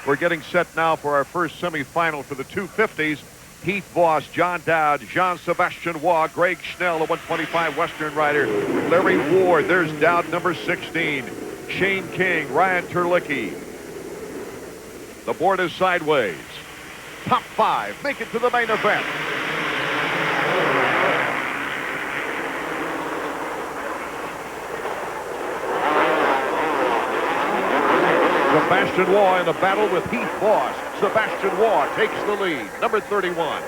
We're getting set now for our first semifinal for the 250s. Heath Voss, John Dowd, Jean-Sebastien Roy, Greg Schnell, the 125 Western rider, Larry Ward, there's Dowd, number 16, Shane King, Ryan Terlicki. The board is sideways. Top 5 make it to the main event. Sebastian Roy in a battle with Heath Voss. Sebastian Roy takes the lead, number 31.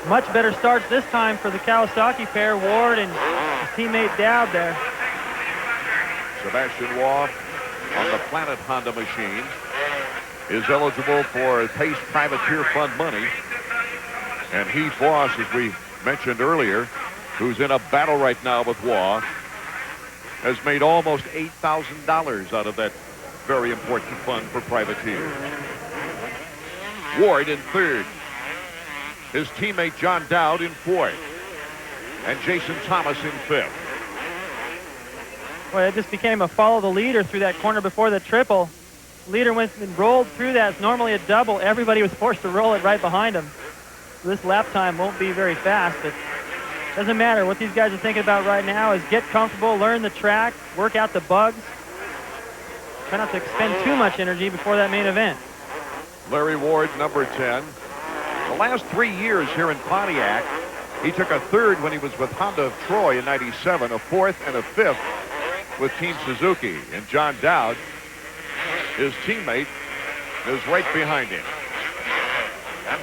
Much better starts this time for the Kawasaki pair, Ward and his teammate Dowd there. Sebastian Roy on the Planet Honda machine is eligible for Pace Privateer Fund money. And Heath Voss, as we mentioned earlier, who's in a battle right now with Waah, has made almost $8,000 out of that very important fund for privateers. Ward in third. His teammate John Dowd in fourth. And Jason Thomas in fifth. Boy, it just became a follow the leader through that corner before the triple. Leader went and rolled through that. It's normally a double. Everybody was forced to roll it right behind him. So this lap time won't be very fast, but doesn't matter. What these guys are thinking about right now is get comfortable, learn the track, work out the bugs. Try not to expend too much energy before that main event. Larry Ward, number 10. The last 3 years here in Pontiac, he took a third when he was with Honda of Troy in '97, a fourth and a fifth with Team Suzuki. And John Dowd, his teammate, is right behind him.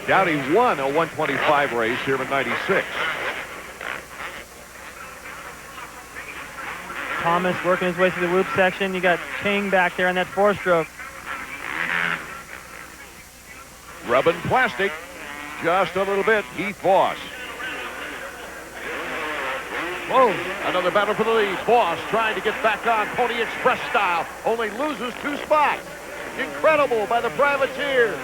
Dowdy won a 125 race here in '96. Thomas working his way through the whoop section. You got King back there on that four-stroke. Rubbing plastic just a little bit. Heath Voss. Whoa, another battle for the lead. Voss trying to get back on Pony Express style. Only loses 2 spots. Incredible by the privateer.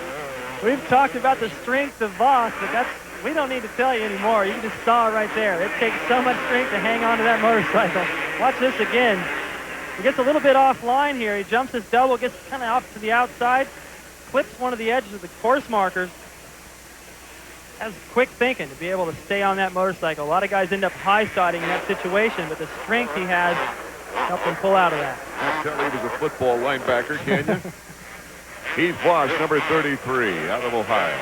We've talked about the strength of Voss, but we don't need to tell you anymore. You just saw it right there. It takes so much strength to hang on to that motorcycle. Watch this again. He gets a little bit offline here. He jumps his double, gets kind of off to the outside, clips one of the edges of the course markers. Has quick thinking to be able to stay on that motorcycle. A lot of guys end up high-siding in that situation, but the strength he has helped him pull out of that. I tell you, he was a football linebacker, can you? Heath Voss, number 33, out of Ohio.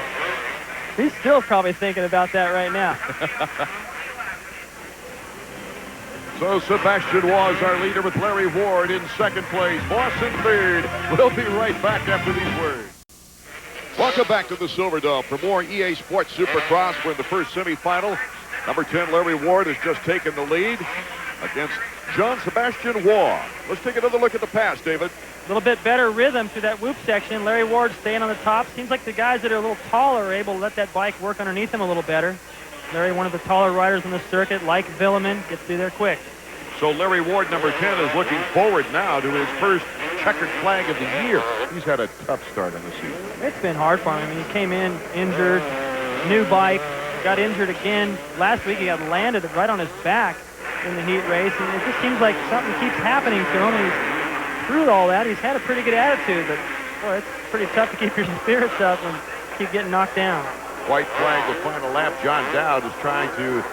He's still probably thinking about that right now. So Sebastian Roy is our leader with Larry Ward in second place. Voss in third. We'll be right back after these words. Welcome back to the Silverdome for more EA Sports Supercross. We're in the first semifinal. Number 10, Larry Ward, has just taken the lead against Jean-Sebastien Roy. Let's take another look at the pass, David. A little bit better rhythm through that whoop section. Larry Ward staying on the top. Seems like the guys that are a little taller are able to let that bike work underneath him a little better. Larry, one of the taller riders on the circuit, like Villeman, gets through there quick. So Larry Ward, number 10, is looking forward now to his first checkered flag of the year. He's had a tough start on the season. It's been hard for him. I mean, he came in injured, new bike, got injured again. Last week he got landed right on his back in the heat race, and it just seems like something keeps happening to him. And he's through all that. He's had a pretty good attitude, but boy, it's pretty tough to keep your spirits up and keep getting knocked down. White flag, the final lap. John Dowd is trying to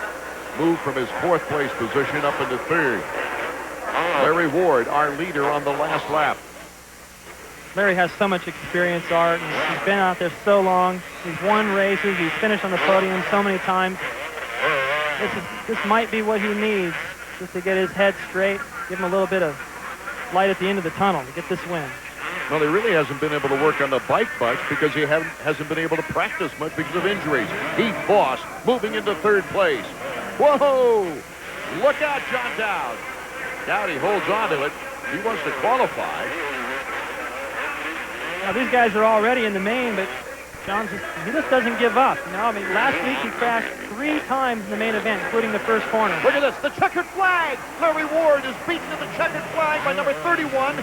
move from his fourth place position up into third. Larry Ward, our leader on the last lap. Larry has so much experience, Art, and he's been out there so long. He's won races. He's finished on the podium so many times. This might be what he needs just to get his head straight, give him a little bit of light at the end of the tunnel to get this win. Well, he really hasn't been able to work on the bike much because he hasn't been able to practice much because of injuries. Heath Voss moving into third place. Whoa! Look out, John Dowd. Dowdy holds on to it. He wants to qualify. Now, these guys are already in the main, but he just doesn't give up. You know, I mean, last week he crashed 3 times in the main event, including the first corner. Look at this, the checkered flag. Larry Ward is beaten to the checkered flag by number 31,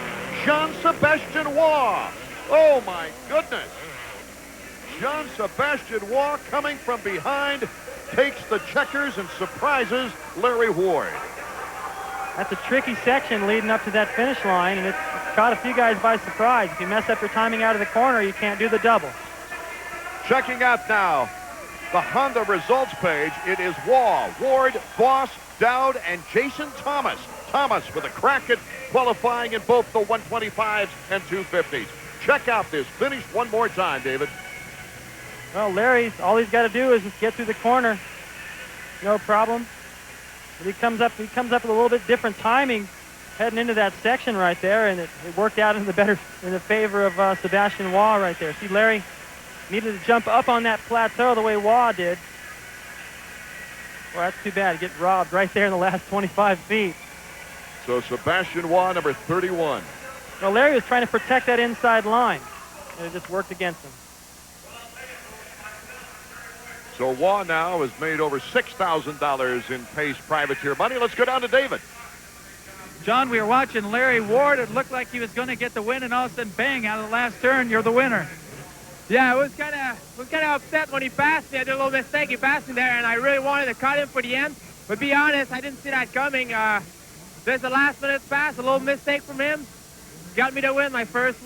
Jean-Sebastien Roy. Oh, my goodness. Jean-Sebastien Roy coming from behind takes the checkers and surprises Larry Ward. That's a tricky section leading up to that finish line, and it's caught a few guys by surprise. If you mess up your timing out of the corner, you can't do the double. Checking out now the Honda results page. It is Waah, Ward, Voss, Dowd, and Jason Thomas. Thomas with a crack at qualifying in both the 125s and 250s. Check out this finish one more time, David. Well, Larry's, all he's got to do is just get through the corner. No problem. But he comes up with a little bit different timing heading into that section right there, and it worked out in the favor of Sebastian Waah right there. See, Larry needed to jump up on that plateau the way Waah did. Well, that's too bad. Get robbed right there in the last 25 feet. So Sebastian Waah, number 31. Well, Larry was trying to protect that inside line, and it just worked against him. So Waah now has made over $6,000 in Pace Privateer money. Let's go down to David. John, we were watching Larry Ward. It looked like he was going to get the win, and all of a sudden, bang, out of the last turn, you're the winner. Yeah, I was kind of upset when he passed me. I did a little mistake. He passed me there, and I really wanted to cut him for the end. But be honest, I didn't see that coming. There's a last-minute pass, a little mistake from him. Got me to win, my first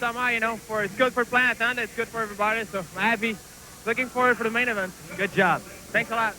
summer, you know. It's good for Planet Honda. It's good for everybody, so I'm happy. Looking forward for the main event. Good job. Thanks a lot.